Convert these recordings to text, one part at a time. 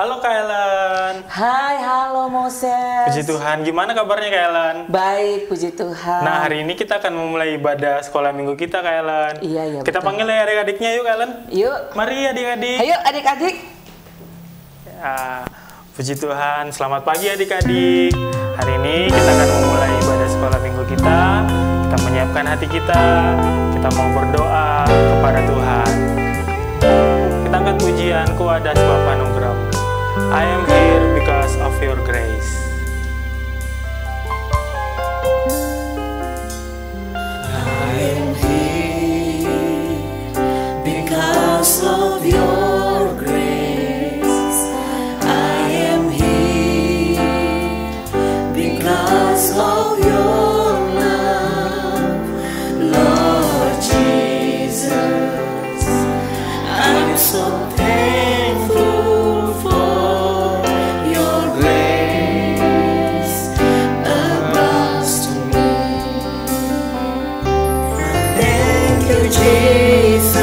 Halo Kak Ellen. Hai, halo Moses. Puji Tuhan, gimana kabarnya Kak Ellen? Baik, puji Tuhan. Nah, hari ini kita akan memulai ibadah sekolah minggu kita Kak Ellen. Iya, Kita betul. panggil ya adik-adiknya yuk Kak Ellen. Yuk. Mari adik-adik. Ayo adik-adik. Ya, puji Tuhan, selamat pagi adik-adik. Hari ini kita akan memulai ibadah sekolah minggu kita. Kita menyiapkan hati kita. Kita mau berdoa kepada Tuhan. Kita angkat pujian, Ku ada sebab anugerah-Mu. I am here because of your grace. I am here because of your grace. I am here because of your love, Lord Jesus. I'm so thankful for your grace abounds to me. Thank you, Jesus,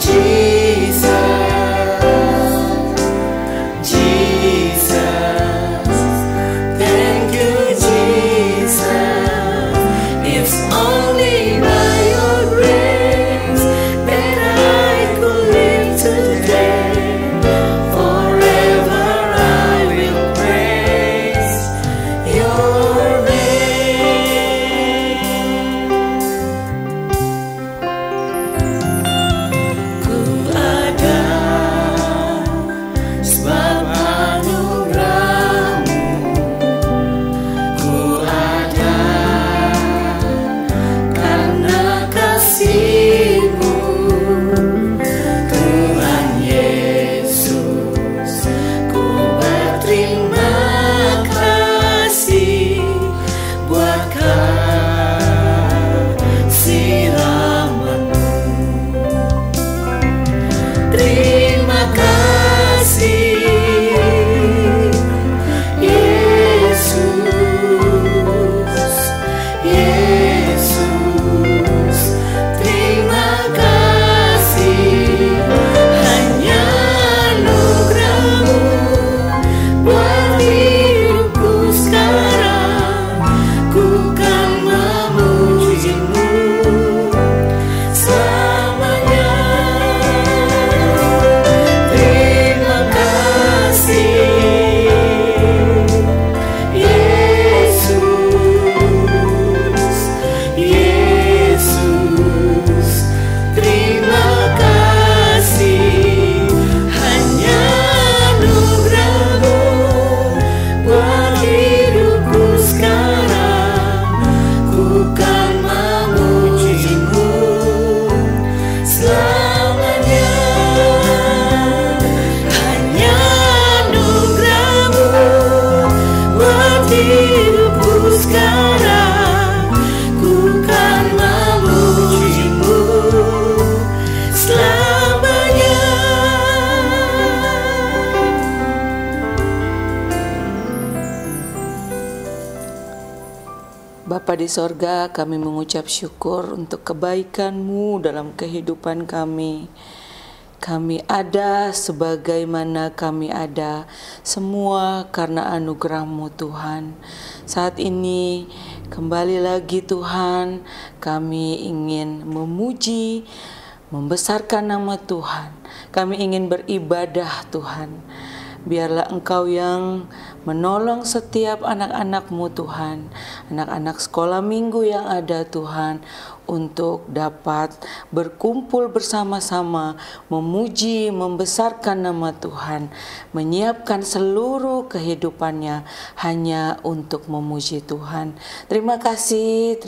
Jesus, Jesus. Thank you, Jesus. It's only by your grace that I could live today. Forever I will praise your name. Ku ada sebab anugerah-Mu. Ku ada karena kasih-Mu. Tuhan Yesus, ku berterima kasih buat kasih rahmat-Mu. Terima kasih Yesus, Yesus. Terima kasih, hanya anugerah-Mu buat hidupku sekarang. Ku kan memuji-Mu selamanya. Terima kasih Yesus, Yesus. Terima kasih, hanya anugerah-Mu buat hidupku sekarang. Ku kan memuji-Mu selamanya. Hanya anugerah-Mu buat hidupku sekarang. Ku kan memuji-Mu selamanya. Bapa di sorga, kami mengucap syukur untuk kebaikan-Mu dalam kehidupan kami. Kami ada sebagaimana kami ada, semua karena anugerah-Mu Tuhan. Saat ini kembali lagi Tuhan, kami ingin memuji, membesarkan nama Tuhan. Kami ingin beribadah Tuhan. Biarlah Engkau yang menolong setiap anak-anak-Mu Tuhan, anak-anak sekolah minggu yang ada Tuhan, untuk dapat berkumpul bersama-sama, memuji, membesarkan nama Tuhan, menyiapkan seluruh kehidupannya hanya untuk memuji Tuhan. Terima kasih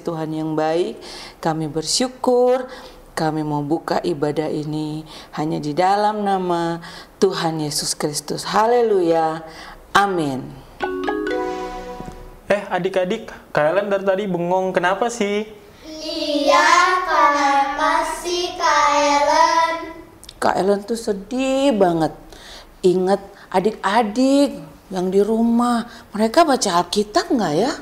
Tuhan yang baik. Kami bersyukur. Kami mau buka ibadah ini hanya di dalam nama Tuhan Yesus Kristus. Haleluya. Amin. Adik-adik, Kak Ellen dari tadi bengong, kenapa sih? Iya, kenapa sih Kak Ellen? Kak Ellen tuh sedih banget. Ingat adik-adik yang di rumah, mereka baca Alkitab nggak ya?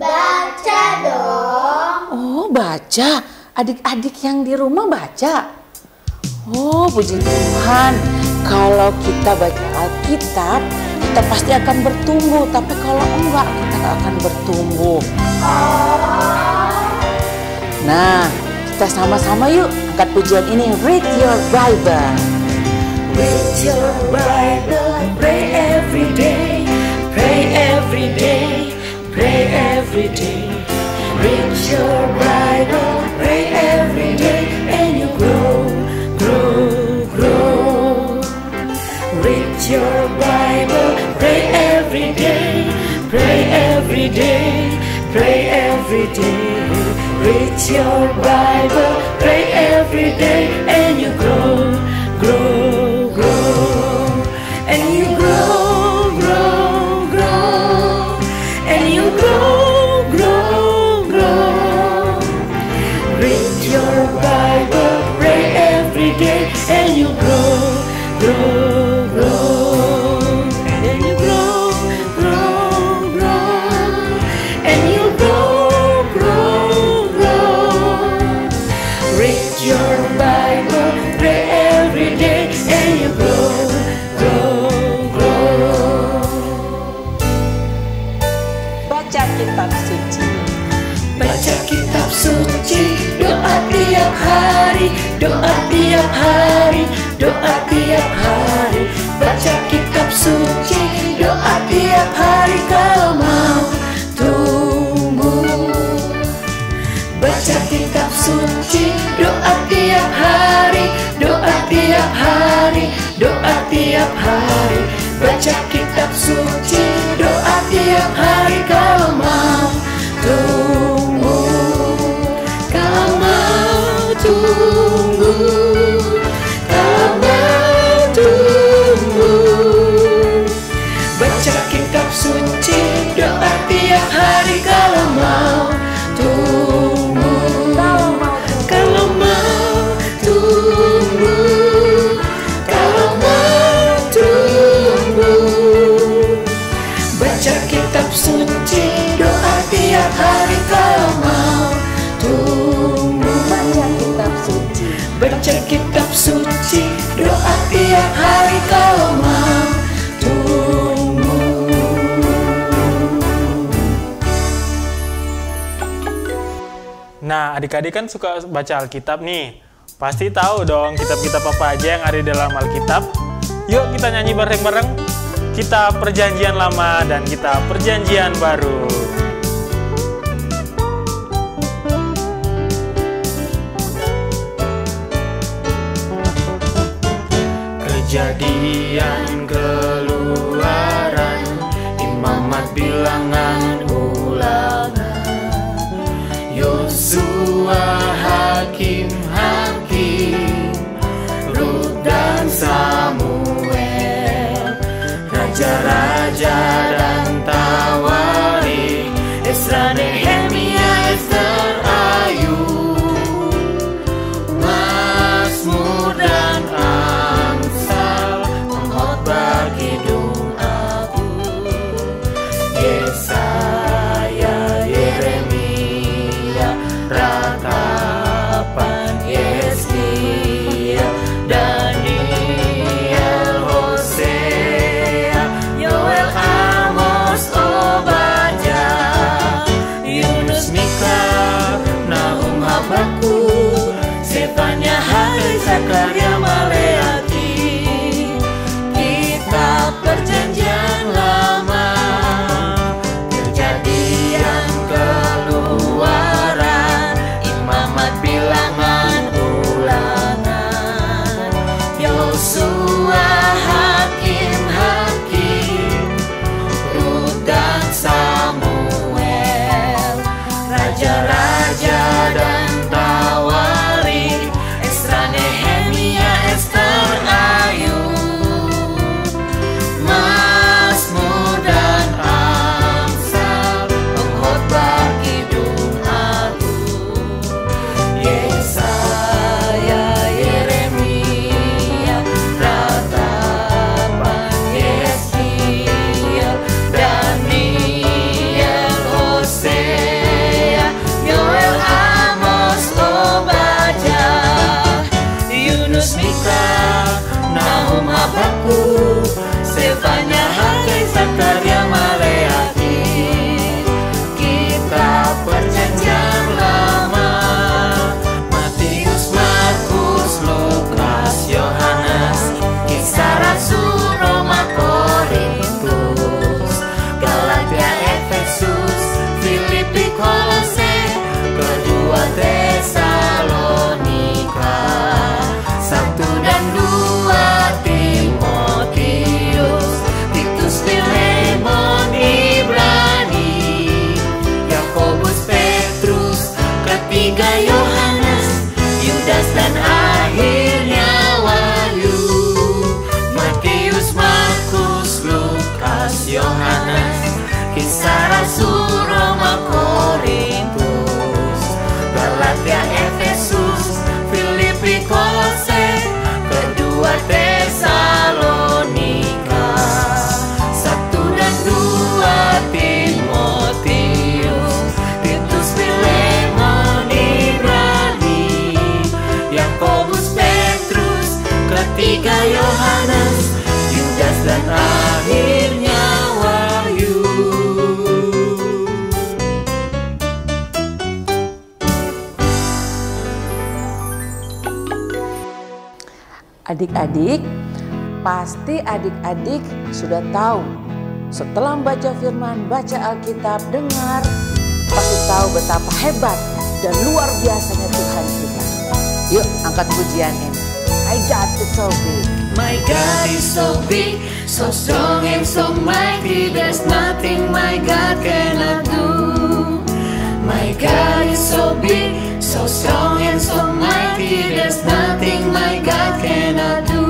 Baca dong. Oh, baca. Adik-adik yang di rumah baca. Oh, puji Tuhan. Kalau kita baca Alkitab, kita pasti akan bertumbuh. Tapi kalau enggak, kita nggak akan bertumbuh. Nah, kita sama-sama yuk angkat pujian ini. Read your Bible. Read your Bible, pray every day, pray every day, pray every day. Read your Bible, pray every day, and you grow, grow, grow. Read your Bible, pray every day, pray every day, pray every day. Read your Bible, pray every day, and you grow, grow, grow, and you grow, grow, grow, and you grow, grow, grow. Read your Bible, pray every day, and you grow, grow, grow, and you grow, grow, grow, and you grow, grow, grow. Read your Bible, pray every day, and you grow, grow, grow. Baca kitab suci. Baca kitab suci, doa tiap hari, doa tiap hari, doa tiap hari. Baca kitab suci, doa tiap hari kalau mau tumbuh. Baca kitab suci, doa tiap hari, doa tiap hari, doa tiap hari. Baca kitab suci, doa tiap hari kalau mau tumbuh, kalau mau tumbuh, kalau mau tumbuh. Baca kitab suci, doa tiap hari kalau mau tumbuh, kalau mau tumbuh, kalau mau tumbuh. Baca kitab suci, doa tiap hari kalau mau tumbuh. Baca kitab suci. Baca kitab suci, doa tiap hari kalau mau tumbuh. Nah, adik-adik kan suka baca Alkitab nih. Pasti tahu dong kitab-kitab apa aja yang ada di dalam Alkitab. Yuk kita nyanyi bareng-bareng. Kitab Perjanjian Lama dan Kitab Perjanjian Baru. Kejadian, Keluaran, Imamat, Bilangan, Ulangan, Yosua, Hakim, Rut dan Samuel, Raja-raja dan Tawarik, Esra, Nehemia, Ester, Ayub, Mazmur dan Amsal, Pengkhotbah, Kidung, Agung, Yesaya, Yeremia, Ratapan, Yeskia, Daniel, Hosea, Yoel, Amos, Obadya, Yunus, Mika, Nahum, Habakuk, Sefanya, Hagai, Zakaria, Maleaki. Kitab Perjanjian Lama, Kisah Rasul Roma Korintus, Galatia Efesus, Filipi Kolose, kedua Tesalonika, 1 dan 2 Timotius, Titus, Filemon, Ibrani, Yakobus, Petrus, ketiga Yohanes, Yudas dan akhirnya Wahyu. Adik-adik, pasti adik-adik sudah tahu. Setelah membaca firman, baca Alkitab, dengar, pasti tahu betapa hebat dan luar biasanya Tuhan kita. Yuk, angkat pujian ini. My God is so big. My God is so big, so strong and so mighty, there's nothing my God cannot do. My God is so big, so strong and so mighty, there's nothing my God cannot do.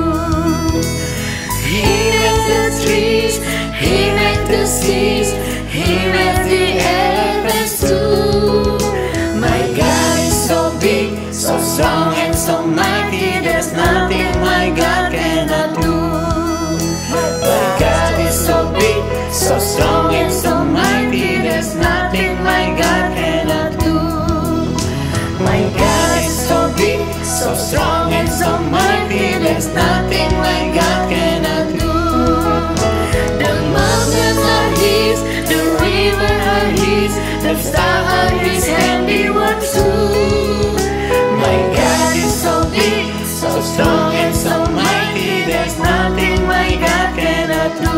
He made the trees, He made the seas, He made the elements too. My God is so big, so strong and so mighty, there's nothing my God cannot do. My God is so big, so strong and so mighty, there's nothing my God cannot do. My God is so big, so strong and so mighty, there's nothing my God cannot do. The mountains are His, the river are His, the stars are His handiwork too. My God is so big, so strong and so mighty, there's nothing my God cannot do.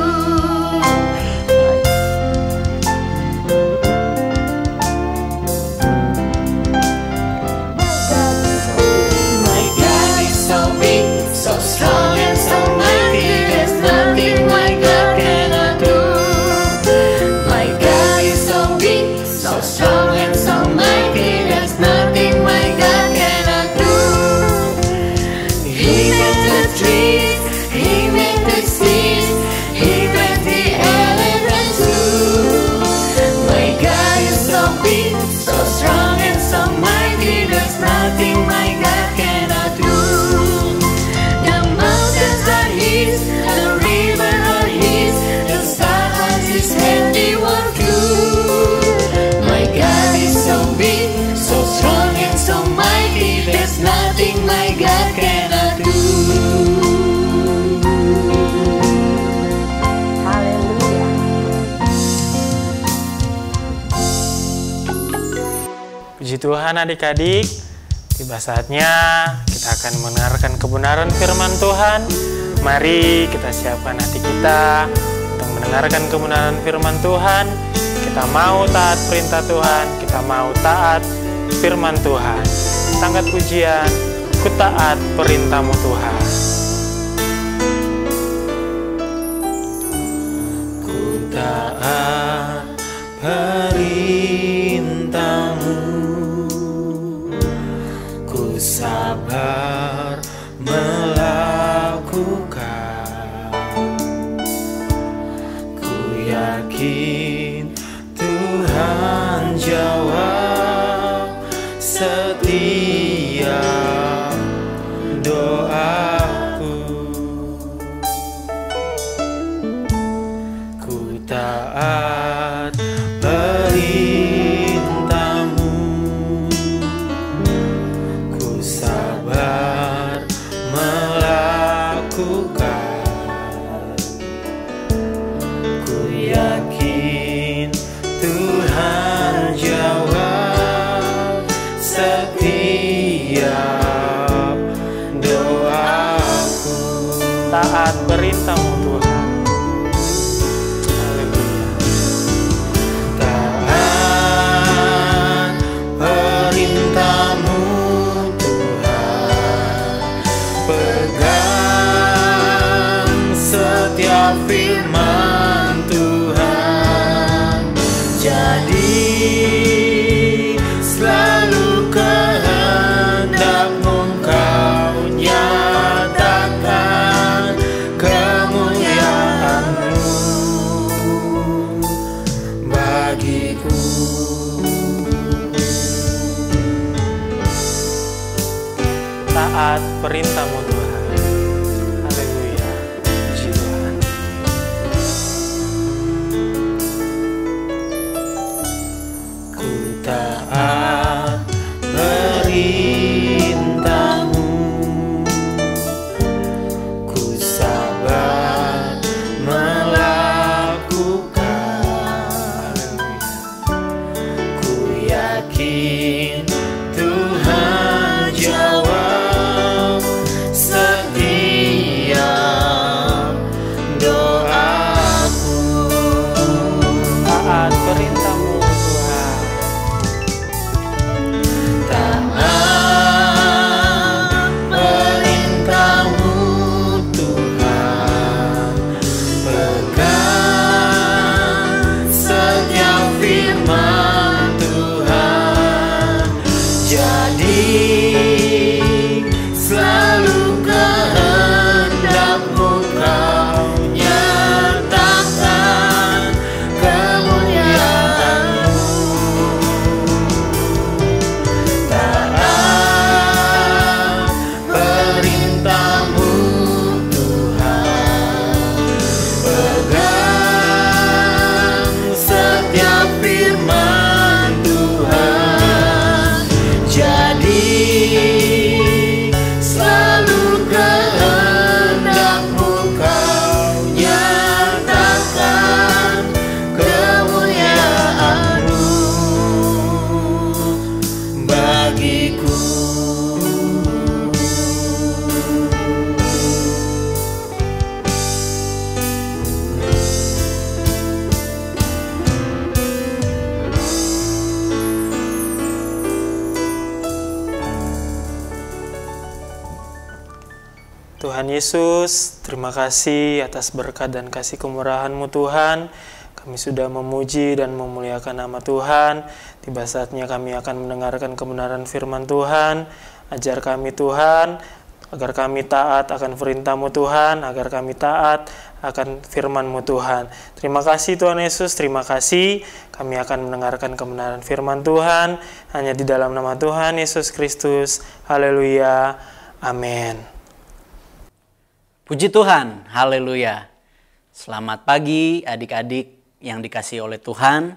My God is so big, so strong and so mighty, there's nothing my God cannot do. My God is so big, so strong and so mighty, there's nothing my God cannot do. He made the trees, He made the seas, He made the elements too. My God is so big, so strong and so mighty, there's nothing my God cannot do. The mountains are His, the river are His, the stars are His handiwork too. My God is so big, so strong and so mighty, there's nothing my God cannot do. Haleluya. Puji Tuhan adik-adik, tiba saatnya kita akan mendengarkan kebenaran firman Tuhan. Mari kita siapkan hati kita untuk mendengarkan kebenaran firman Tuhan. Kita mau taat perintah Tuhan, kita mau taat firman Tuhan. Angkat pujian, ku taat perintah-Mu Tuhan. Ku taat perintah-Mu, ku sabar melakukan. Ku yakin Tuhan jawab setiap doaku. Ku taat perintah-Mu, ku sabar melakukan. Ku yakin Tuhan jawab setiap doaku. Taat perintah-Mu Tuhan. Haleluya. Taat perintah-Mu Tuhan, pegang setiap firman Tuhan, jadi selalu kehendak-Mu Kau nyatakan, kemuliaan bagiku. Taat perintah-Mu Tuhan. Haleluya. Puji Tuhan. Ku taat perintah-Mu, ku sabar melakukan. Ku yakin Tuhan jawab setiap doaku. Taat perintah-Mu Tuhan. Taat perintah-Mu Tuhan, pegang setiap firman Tuhan, jadi selalu kehendak-Mu Kau nyatakan kemuliaan-Mu. Taat perintah-Mu Tuhan, pegang setiap firman Tuhan, jadi selalu kehendak-Mu Kau nyatakan kemuliaan-Mu bagiku. Tuhan Yesus, terima kasih atas berkat dan kasih kemurahan-Mu Tuhan. Kami sudah memuji dan memuliakan nama Tuhan. Tiba saatnya kami akan mendengarkan kebenaran firman Tuhan. Ajar kami Tuhan, agar kami taat akan perintah-Mu Tuhan, agar kami taat akan firman-Mu Tuhan. Terima kasih Tuhan Yesus, terima kasih. Kami akan mendengarkan kebenaran firman Tuhan, hanya di dalam nama Tuhan Yesus Kristus. Haleluya. Amin. Puji Tuhan, haleluya. Selamat pagi adik-adik yang dikasihi oleh Tuhan.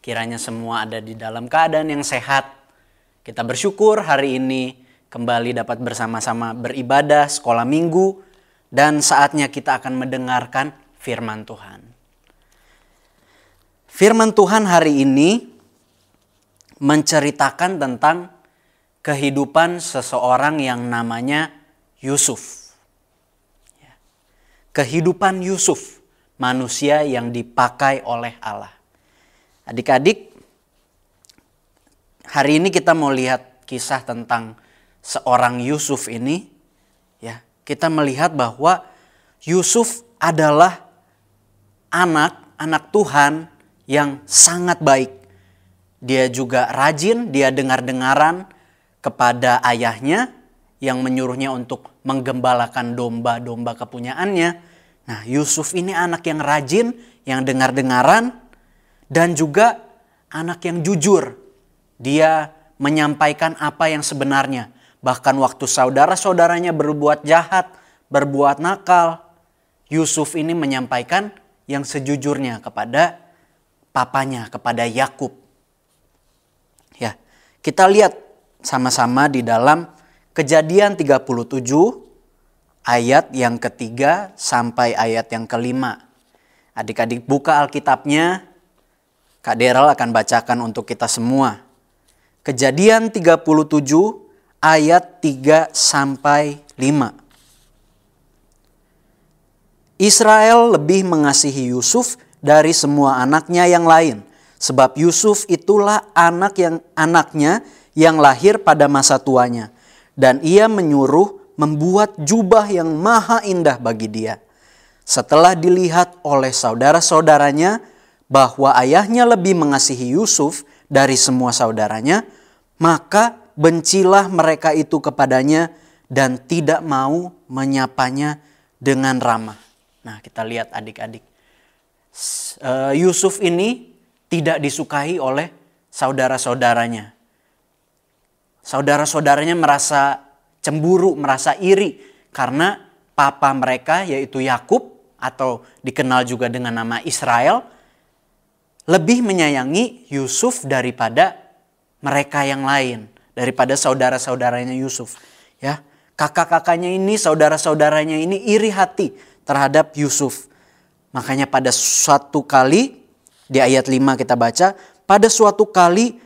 Kiranya semua ada di dalam keadaan yang sehat. Kita bersyukur hari ini kembali dapat bersama-sama beribadah sekolah minggu. Dan saatnya kita akan mendengarkan firman Tuhan. Firman Tuhan hari ini menceritakan tentang kehidupan seseorang yang namanya Yusuf. Kehidupan Yusuf, manusia yang dipakai oleh Allah. Adik-adik, hari ini kita mau lihat kisah tentang seorang Yusuf ini. Ya, kita melihat bahwa Yusuf adalah anak Tuhan yang sangat baik. Dia juga rajin, dia dengar-dengaran kepada ayahnya yang menyuruhnya untuk menggembalakan domba-domba kepunyaannya. Nah, Yusuf ini anak yang rajin, yang dengar-dengaran, dan juga anak yang jujur. Dia menyampaikan apa yang sebenarnya. Bahkan waktu saudara-saudaranya berbuat jahat, berbuat nakal, Yusuf ini menyampaikan yang sejujurnya kepada papanya, kepada Yakub. Ya, kita lihat sama-sama di dalam Kejadian 37 ayat yang ketiga sampai ayat yang kelima. Adik-adik buka Alkitabnya, Kak Deral akan bacakan untuk kita semua. Kejadian 37 ayat 3 sampai 5. Israel lebih mengasihi Yusuf dari semua anaknya yang lain, sebab Yusuf itulah anaknya yang lahir pada masa tuanya. Dan ia menyuruh membuat jubah yang maha indah bagi dia. Setelah dilihat oleh saudara-saudaranya bahwa ayahnya lebih mengasihi Yusuf dari semua saudaranya, maka bencilah mereka itu kepadanya dan tidak mau menyapanya dengan ramah. Nah, kita lihat adik-adik. Yusuf ini tidak disukai oleh saudara-saudaranya. Saudara-saudaranya merasa cemburu, merasa iri karena papa mereka yaitu Yakub atau dikenal juga dengan nama Israel lebih menyayangi Yusuf daripada mereka yang lain, daripada saudara-saudaranya Yusuf. Ya, kakak-kakaknya ini, saudara-saudaranya ini iri hati terhadap Yusuf. Makanya pada suatu kali di ayat 5 kita baca, pada suatu kali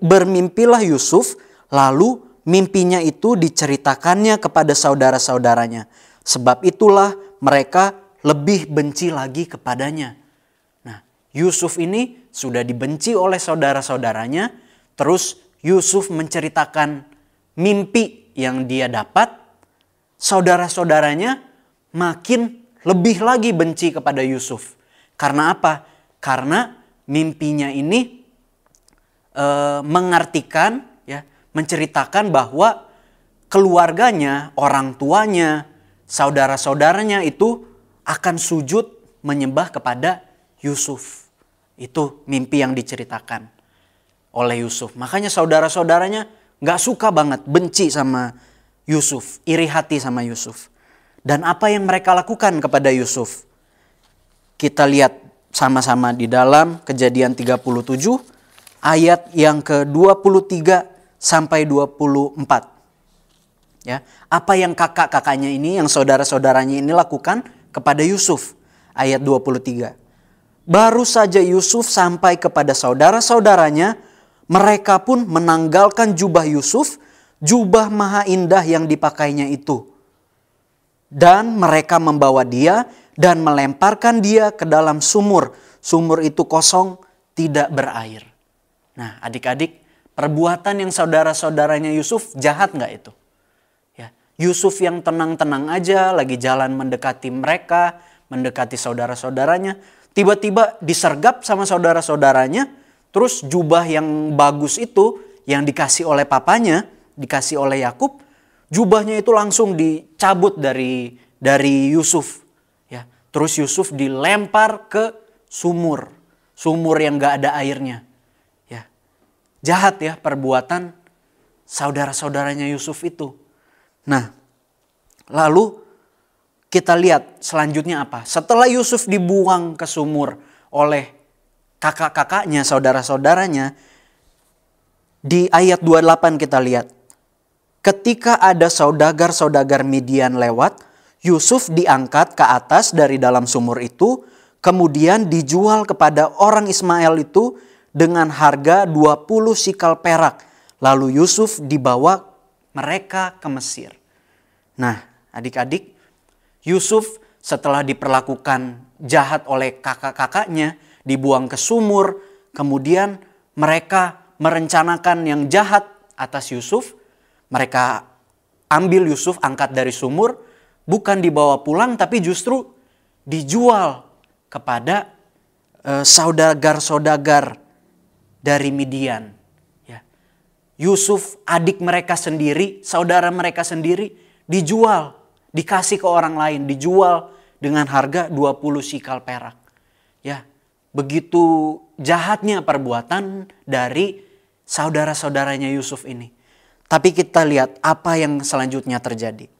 bermimpilah Yusuf, lalu mimpinya itu diceritakannya kepada saudara-saudaranya. Sebab itulah mereka lebih benci lagi kepadanya. Nah, Yusuf ini sudah dibenci oleh saudara-saudaranya. Terus Yusuf menceritakan mimpi yang dia dapat. Saudara-saudaranya makin lebih lagi benci kepada Yusuf. Karena apa? Karena mimpinya ini mengartikan, ya, menceritakan bahwa keluarganya, orang tuanya, saudara-saudaranya itu akan sujud menyembah kepada Yusuf. Itu mimpi yang diceritakan oleh Yusuf. Makanya saudara-saudaranya gak suka banget, benci sama Yusuf, iri hati sama Yusuf. Dan apa yang mereka lakukan kepada Yusuf? Kita lihat sama-sama di dalam Kejadian 37 ayat yang ke-23 sampai 24. Ya, apa yang kakak-kakaknya ini, yang saudara-saudaranya ini lakukan kepada Yusuf? Ayat 23. Baru saja Yusuf sampai kepada saudara-saudaranya, mereka pun menanggalkan jubah Yusuf, jubah maha indah yang dipakainya itu. Dan mereka membawa dia dan melemparkan dia ke dalam sumur. Sumur itu kosong, tidak berair. Nah, adik-adik, perbuatan yang saudara-saudaranya Yusuf jahat gak itu? Ya, Yusuf yang tenang-tenang aja lagi jalan mendekati mereka, mendekati saudara-saudaranya, tiba-tiba disergap sama saudara-saudaranya, terus jubah yang bagus itu yang dikasih oleh papanya, dikasih oleh Yakub, jubahnya itu langsung dicabut dari Yusuf. Ya, terus Yusuf dilempar ke sumur yang gak ada airnya. Ya, jahat ya perbuatan saudara-saudaranya Yusuf itu. Nah, lalu kita lihat selanjutnya apa? Setelah Yusuf dibuang ke sumur oleh kakak-kakaknya, saudara-saudaranya, di ayat 28 kita lihat. Ketika ada saudagar-saudagar Midian lewat, Yusuf diangkat ke atas dari dalam sumur itu, kemudian dijual kepada orang Ismail itu dengan harga 20 sikal perak. Lalu Yusuf dibawa mereka ke Mesir. Nah, adik-adik, Yusuf setelah diperlakukan jahat oleh kakak-kakaknya, dibuang ke sumur, kemudian mereka merencanakan yang jahat atas Yusuf. Mereka ambil Yusuf, angkat dari sumur, bukan dibawa pulang tapi justru dijual kepada saudagar-saudagar dari Midian. Ya. Yusuf, adik mereka sendiri, saudara mereka sendiri dijual, dikasih ke orang lain, dijual dengan harga 20 sikal perak. Ya, begitu jahatnya perbuatan dari saudara-saudaranya Yusuf ini. Tapi kita lihat apa yang selanjutnya terjadi.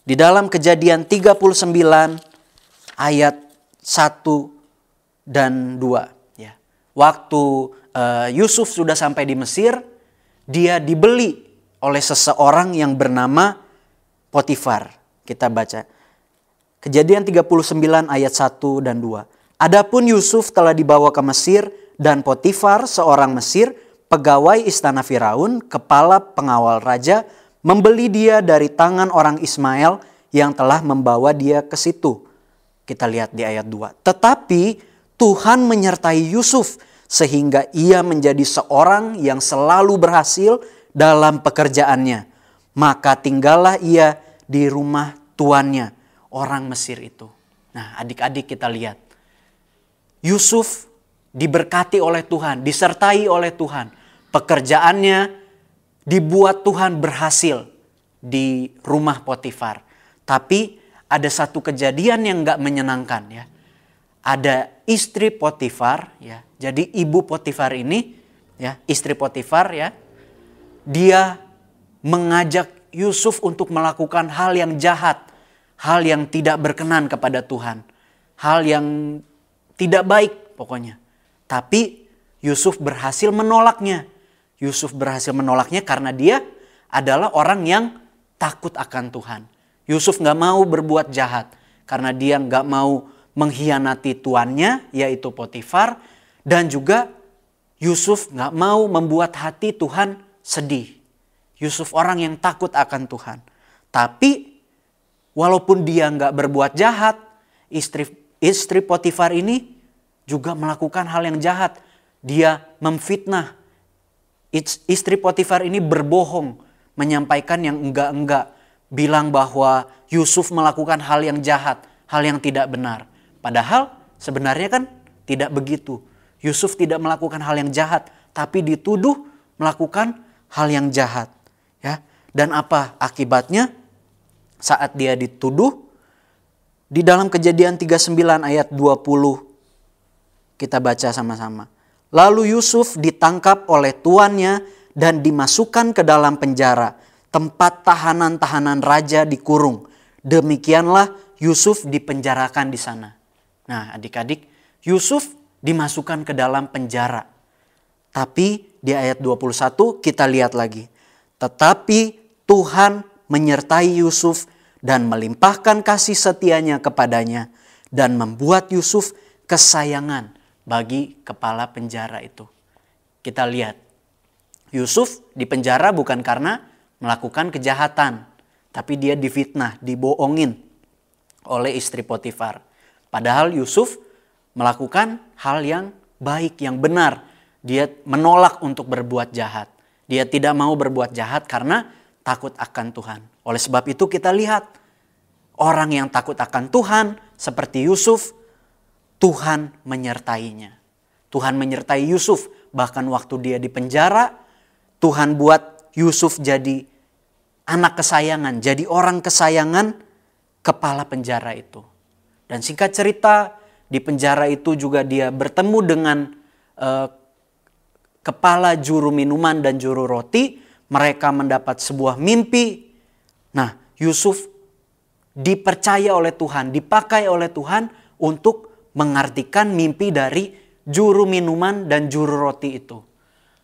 Di dalam Kejadian 39 ayat 1 dan 2. Ya. Waktu Yusuf sudah sampai di Mesir, dia dibeli oleh seseorang yang bernama Potifar. Kita baca. Kejadian 39 ayat 1 dan 2. Adapun Yusuf telah dibawa ke Mesir dan Potifar seorang Mesir, pegawai istana Firaun, kepala pengawal raja, membeli dia dari tangan orang Ismail yang telah membawa dia ke situ. Kita lihat di ayat 2. Tetapi Tuhan menyertai Yusuf sehingga ia menjadi seorang yang selalu berhasil dalam pekerjaannya. Maka tinggallah ia di rumah tuannya, orang Mesir itu. Nah, adik-adik kita lihat. Yusuf diberkati oleh Tuhan, disertai oleh Tuhan. Pekerjaannya dibuat Tuhan berhasil di rumah Potifar. Tapi ada satu kejadian yang gak menyenangkan ya. ada istri Potifar, ya. Jadi ibu Potifar ini, ya, istri Potifar, ya, dia mengajak Yusuf untuk melakukan hal yang jahat, hal yang tidak berkenan kepada Tuhan, hal yang tidak baik pokoknya. Tapi Yusuf berhasil menolaknya. Yusuf berhasil menolaknya karena dia adalah orang yang takut akan Tuhan. Yusuf gak mau berbuat jahat karena dia gak mau mengkhianati tuannya, yaitu Potifar. Dan juga Yusuf gak mau membuat hati Tuhan sedih. Yusuf orang yang takut akan Tuhan. Tapi walaupun dia gak berbuat jahat, istri Potifar ini juga melakukan hal yang jahat. Dia memfitnah. Istri Potifar ini berbohong, menyampaikan yang enggak-enggak, bilang bahwa Yusuf melakukan hal yang jahat, hal yang tidak benar. Padahal sebenarnya kan tidak begitu. Yusuf tidak melakukan hal yang jahat, tapi dituduh melakukan hal yang jahat. Ya. Dan apa akibatnya saat dia dituduh? Di dalam Kejadian 39 ayat 20 kita baca sama-sama. Lalu Yusuf ditangkap oleh tuannya dan dimasukkan ke dalam penjara, tempat tahanan-tahanan raja dikurung. Demikianlah Yusuf dipenjarakan di sana. Nah, adik-adik, Yusuf dimasukkan ke dalam penjara. Tapi di ayat 21 kita lihat lagi. Tetapi Tuhan menyertai Yusuf dan melimpahkan kasih setianya kepadanya dan membuat Yusuf kesayangan bagi kepala penjara itu. Kita lihat, Yusuf dipenjara bukan karena melakukan kejahatan, tapi dia difitnah, dibohongin oleh istri Potifar. Padahal Yusuf melakukan hal yang baik, yang benar. Dia menolak untuk berbuat jahat. Dia tidak mau berbuat jahat karena takut akan Tuhan. Oleh sebab itu kita lihat, orang yang takut akan Tuhan seperti Yusuf, Tuhan menyertainya. Tuhan menyertai Yusuf, bahkan waktu dia di penjara, Tuhan buat Yusuf jadi anak kesayangan, jadi orang kesayangan kepala penjara itu. Dan singkat cerita, di penjara itu juga dia bertemu dengan kepala juru minuman dan juru roti. Mereka mendapat sebuah mimpi. Nah, Yusuf dipercaya oleh Tuhan, dipakai oleh Tuhan untuk mengartikan mimpi dari juru minuman dan juru roti itu.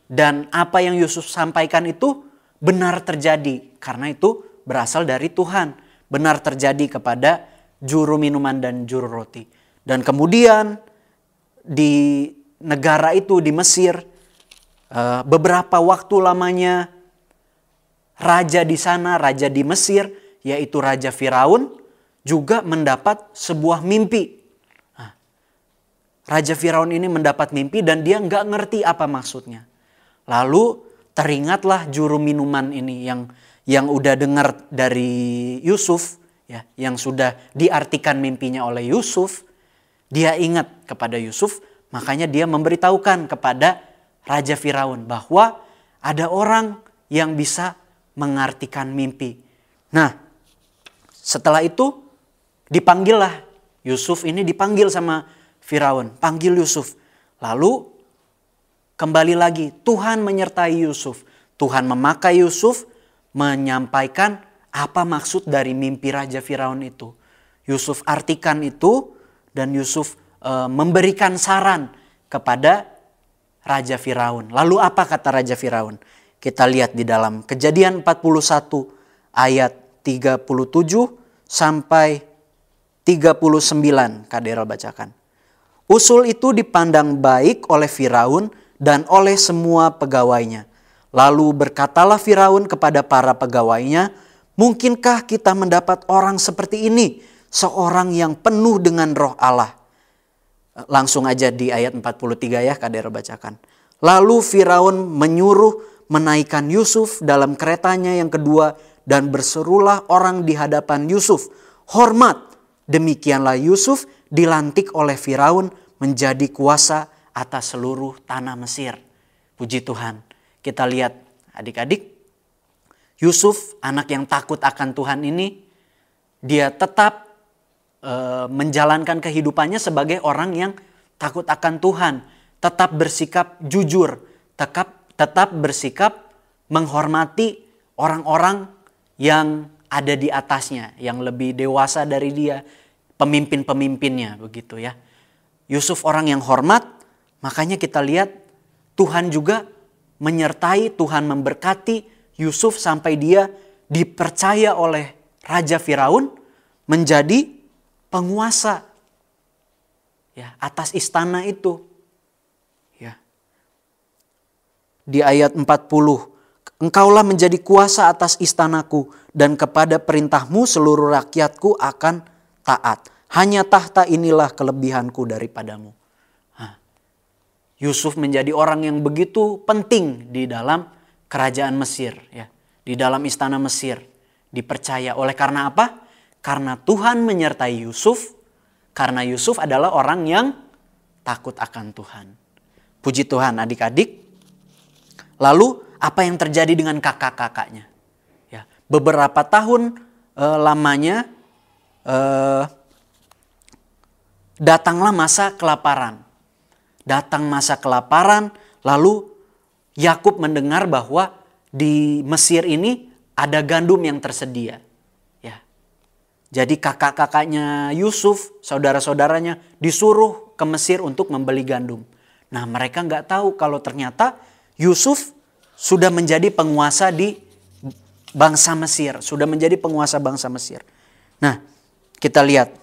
Dan apa yang Yusuf sampaikan itu benar terjadi karena itu berasal dari Tuhan. Benar terjadi kepada juru minuman dan juru roti. Dan kemudian di negara itu, di Mesir, beberapa waktu lamanya raja di sana, raja di Mesir, yaitu Raja Firaun, juga mendapat sebuah mimpi. Raja Firaun ini mendapat mimpi dan dia nggak ngerti apa maksudnya. Lalu teringatlah juru minuman ini yang udah dengar dari Yusuf, ya, yang sudah diartikan mimpinya oleh Yusuf. Dia ingat kepada Yusuf, makanya dia memberitahukan kepada Raja Firaun bahwa ada orang yang bisa mengartikan mimpi. Nah, setelah itu dipanggillah Yusuf ini, dipanggil sama Firaun, panggil Yusuf. Lalu kembali lagi Tuhan menyertai Yusuf. Tuhan memakai Yusuf menyampaikan apa maksud dari mimpi Raja Firaun itu. Yusuf artikan itu dan Yusuf memberikan saran kepada Raja Firaun. Lalu apa kata Raja Firaun? Kita lihat di dalam Kejadian 41 ayat 37 sampai 39. Kak Daryl bacakan. Usul itu dipandang baik oleh Firaun dan oleh semua pegawainya. Lalu berkatalah Firaun kepada para pegawainya, mungkinkah kita mendapat orang seperti ini, seorang yang penuh dengan roh Allah? Langsung aja di ayat 43 ya, Kak Daryl bacakan. Lalu Firaun menyuruh menaikkan Yusuf dalam keretanya yang kedua dan berserulah orang di hadapan Yusuf, hormat! Demikianlah Yusuf dilantik oleh Firaun menjadi kuasa atas seluruh tanah Mesir. Puji Tuhan. Kita lihat adik-adik, Yusuf anak yang takut akan Tuhan ini, dia tetap menjalankan kehidupannya sebagai orang yang takut akan Tuhan, tetap bersikap jujur, tetap bersikap menghormati orang-orang yang ada di atasnya, yang lebih dewasa dari dia, pemimpin-pemimpinnya begitu ya. Yusuf orang yang hormat, makanya kita lihat Tuhan juga menyertai, Tuhan memberkati Yusuf sampai dia dipercaya oleh Raja Firaun menjadi penguasa ya atas istana itu. Ya. Di ayat 40, engkaulah menjadi kuasa atas istanaku dan kepada perintahmu seluruh rakyatku akan taat. Hanya tahta inilah kelebihanku daripadamu. Yusuf menjadi orang yang begitu penting di dalam kerajaan Mesir, ya, di dalam istana Mesir. Dipercaya oleh karena apa? Karena Tuhan menyertai Yusuf, karena Yusuf adalah orang yang takut akan Tuhan. Puji Tuhan adik-adik. Lalu apa yang terjadi dengan kakak-kakaknya? Ya, beberapa tahun lamanya datanglah masa kelaparan. Datang masa kelaparan, lalu Yakub mendengar bahwa di Mesir ini ada gandum yang tersedia. Ya. Jadi kakak-kakaknya Yusuf, saudara-saudaranya disuruh ke Mesir untuk membeli gandum. Nah, mereka nggak tahu kalau ternyata Yusuf sudah menjadi penguasa di bangsa Mesir, sudah menjadi penguasa bangsa Mesir. Nah, kita lihat.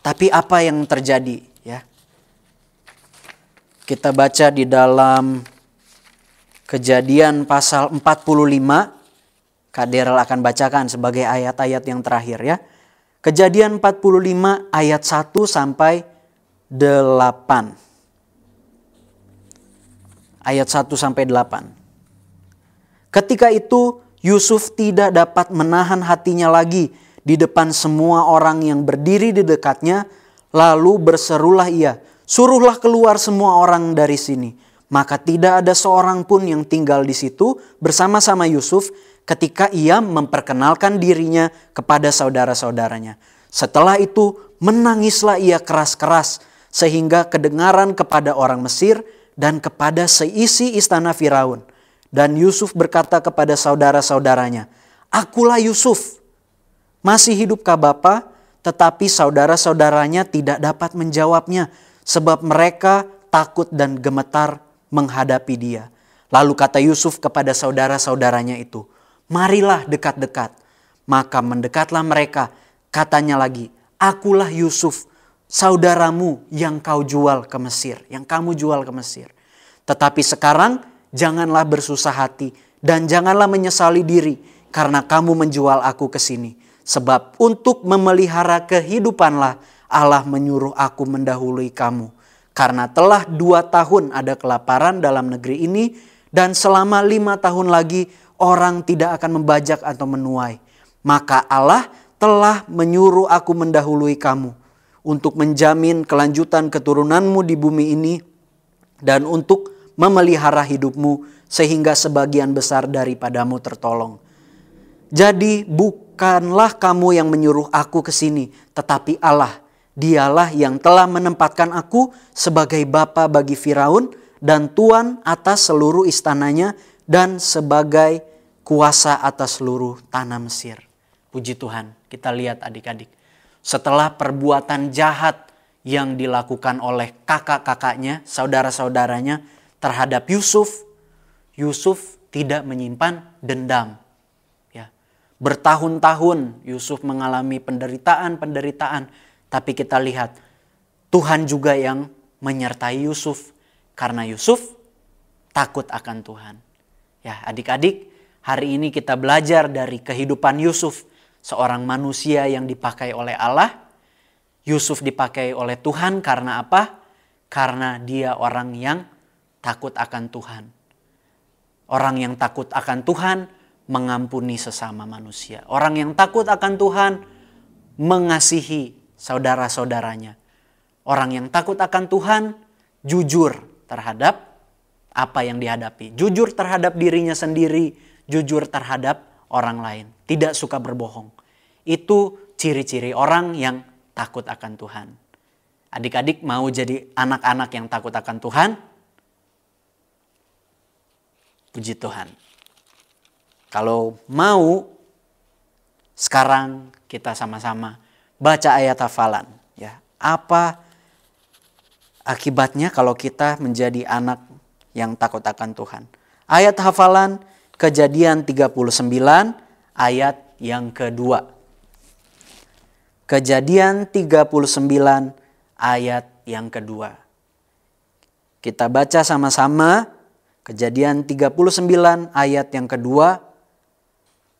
Tapi apa yang terjadi, ya? Kita baca di dalam Kejadian pasal 45. Kak Daryl akan bacakan sebagai ayat-ayat yang terakhir ya. Kejadian 45 ayat 1 sampai 8. Ayat 1 sampai 8. Ketika itu Yusuf tidak dapat menahan hatinya lagi di depan semua orang yang berdiri di dekatnya. Lalu berserulah ia, suruhlah keluar semua orang dari sini. Maka tidak ada seorang pun yang tinggal di situ bersama-sama Yusuf ketika ia memperkenalkan dirinya kepada saudara-saudaranya. Setelah itu menangislah ia keras-keras sehingga kedengaran kepada orang Mesir dan kepada seisi istana Firaun. Dan Yusuf berkata kepada saudara-saudaranya, akulah Yusuf. Masih hidupkah Bapa? Tetapi saudara-saudaranya tidak dapat menjawabnya sebab mereka takut dan gemetar menghadapi dia. Lalu kata Yusuf kepada saudara-saudaranya itu, marilah dekat-dekat. Maka mendekatlah mereka, katanya lagi, akulah Yusuf, saudaramu yang kau jual ke Mesir, yang kamu jual ke Mesir. Tetapi sekarang janganlah bersusah hati dan janganlah menyesali diri karena kamu menjual aku ke sini. Sebab untuk memelihara kehidupanlah Allah menyuruh aku mendahului kamu. Karena telah 2 tahun ada kelaparan dalam negeri ini dan selama 5 tahun lagi orang tidak akan membajak atau menuai. Maka Allah telah menyuruh aku mendahului kamu untuk menjamin kelanjutan keturunanmu di bumi ini dan untuk memelihara hidupmu sehingga sebagian besar daripadamu tertolong. Jadi bukanlah kamu yang menyuruh aku ke sini, tetapi Allah. Dialah yang telah menempatkan aku sebagai bapa bagi Firaun dan tuan atas seluruh istananya dan sebagai kuasa atas seluruh tanah Mesir. Puji Tuhan, kita lihat adik-adik. Setelah perbuatan jahat yang dilakukan oleh kakak-kakaknya, saudara-saudaranya terhadap Yusuf, Yusuf tidak menyimpan dendam. Ya. Bertahun-tahun Yusuf mengalami penderitaan. Tapi kita lihat Tuhan juga yang menyertai Yusuf. Karena Yusuf takut akan Tuhan. Ya adik-adik, hari ini kita belajar dari kehidupan Yusuf. Seorang manusia yang dipakai oleh Allah. Yusuf dipakai oleh Tuhan karena apa? Karena dia orang yang takut akan Tuhan. Orang yang takut akan Tuhan mengampuni sesama manusia. Orang yang takut akan Tuhan mengasihi saudara-saudaranya. Orang yang takut akan Tuhan jujur terhadap apa yang dihadapi. Jujur terhadap dirinya sendiri, jujur terhadap orang lain. Tidak suka berbohong. Itu ciri-ciri orang yang takut akan Tuhan. Adik-adik mau jadi anak-anak yang takut akan Tuhan? Puji Tuhan. Kalau mau, sekarang kita sama-sama baca ayat hafalan. Ya, apa akibatnya kalau kita menjadi anak yang takut akan Tuhan? Ayat hafalan Kejadian 39 ayat yang kedua. Kejadian 39 ayat yang kedua. Kita baca sama-sama Kejadian 39 ayat yang kedua.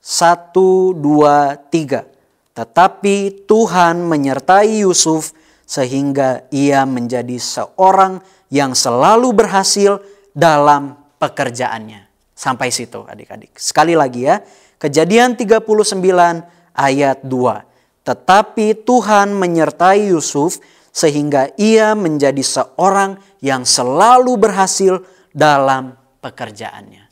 1, 2, 3. Tetapi Tuhan menyertai Yusuf sehingga ia menjadi seorang yang selalu berhasil dalam pekerjaannya. Sampai situ adik-adik. Sekali lagi ya. Kejadian 39 ayat 2. Tetapi Tuhan menyertai Yusuf sehingga ia menjadi seorang yang selalu berhasil dalam pekerjaannya.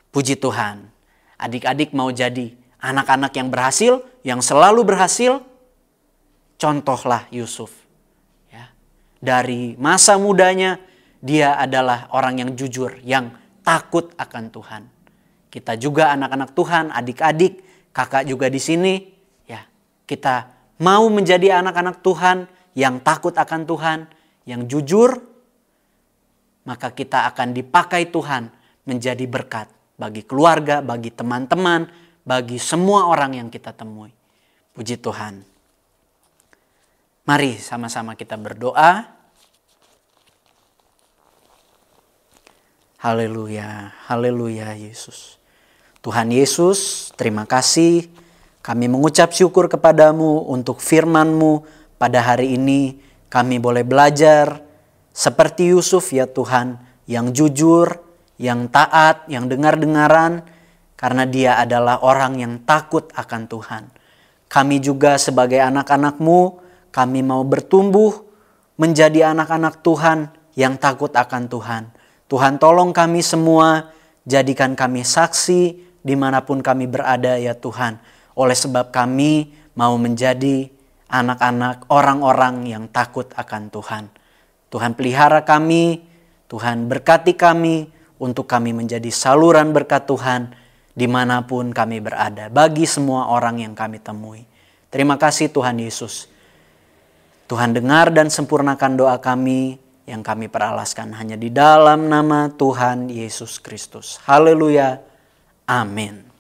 Puji Tuhan. Adik-adik mau jadi anak-anak yang berhasil, yang selalu berhasil? Contohlah Yusuf. Ya. Dari masa mudanya dia adalah orang yang jujur, yang takut akan Tuhan. Kita juga anak-anak Tuhan, adik-adik, kakak juga di sini. Ya, kita mau menjadi anak-anak Tuhan yang takut akan Tuhan, yang jujur, maka kita akan dipakai Tuhan menjadi berkat bagi keluarga, bagi teman-teman, bagi semua orang yang kita temui. Puji Tuhan. Mari sama-sama kita berdoa. Haleluya, haleluya Yesus. Tuhan Yesus, terima kasih. Kami mengucap syukur kepadamu untuk firman-Mu pada hari ini. Kami boleh belajar seperti Yusuf ya Tuhan, yang jujur, yang taat, yang dengar-dengaran, karena dia adalah orang yang takut akan Tuhan. Kami juga sebagai anak-anak-Mu, kami mau bertumbuh menjadi anak-anak Tuhan yang takut akan Tuhan. Tuhan tolong kami semua, jadikan kami saksi dimanapun kami berada ya Tuhan. Oleh sebab kami mau menjadi anak-anak orang-orang yang takut akan Tuhan. Tuhan pelihara kami, Tuhan berkati kami untuk kami menjadi saluran berkat Tuhan dimanapun kami berada. Bagi semua orang yang kami temui. Terima kasih Tuhan Yesus. Tuhan dengar dan sempurnakan doa kami yang kami peralaskan hanya di dalam nama Tuhan Yesus Kristus. Haleluya. Amin.